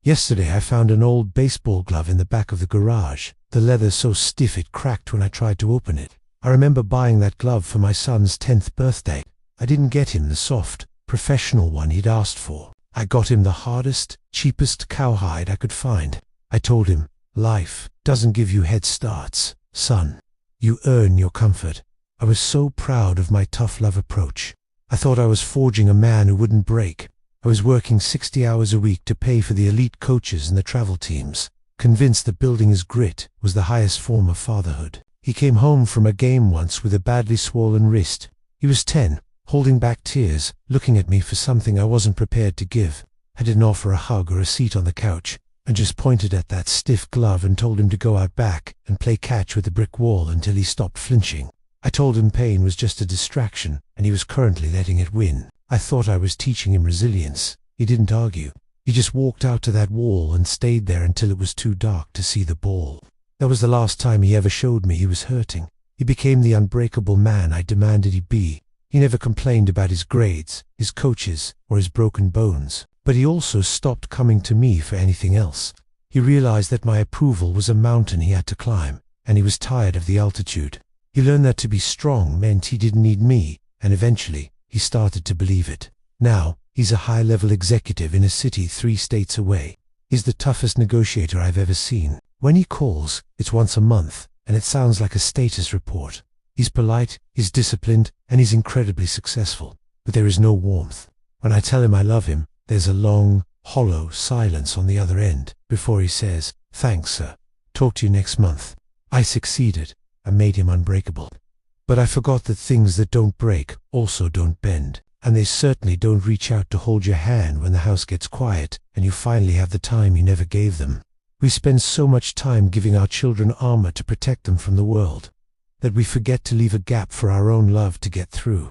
Yesterday I found an old baseball glove in the back of the garage, the leather so stiff it cracked when I tried to open it. I remember buying that glove for my son's 10th birthday. I didn't get him the soft, professional one he'd asked for. I got him the hardest, cheapest cowhide I could find. I told him, life doesn't give you head starts, son. You earn your comfort. I was so proud of my tough love approach. I thought I was forging a man who wouldn't break. I was working 60 hours a week to pay for the elite coaches and the travel teams, convinced that building his grit was the highest form of fatherhood. He came home from a game once with a badly swollen wrist. He was 10, holding back tears, looking at me for something I wasn't prepared to give. I didn't offer a hug or a seat on the couch. I just pointed at that stiff glove and told him to go out back and play catch with the brick wall until he stopped flinching. I told him pain was just a distraction and he was currently letting it win. I thought I was teaching him resilience. He didn't argue. He just walked out to that wall and stayed there until it was too dark to see the ball. That was the last time he ever showed me he was hurting. He became the unbreakable man I demanded he be. He never complained about his grades, his coaches, or his broken bones. But he also stopped coming to me for anything else. He realized that my approval was a mountain he had to climb, and he was tired of the altitude. He learned that to be strong meant he didn't need me, and eventually, he started to believe it. Now, he's a high-level executive in a city 3 states away. He's the toughest negotiator I've ever seen. When he calls, it's once a month, and it sounds like a status report. He's polite, he's disciplined, and he's incredibly successful. But there is no warmth. When I tell him I love him, there's a long, hollow silence on the other end before he says, "Thanks, sir. Talk to you next month." I succeeded. I made him unbreakable. But I forgot that things that don't break also don't bend. And they certainly don't reach out to hold your hand when the house gets quiet and you finally have the time you never gave them. We spend so much time giving our children armor to protect them from the world that we forget to leave a gap for our own love to get through.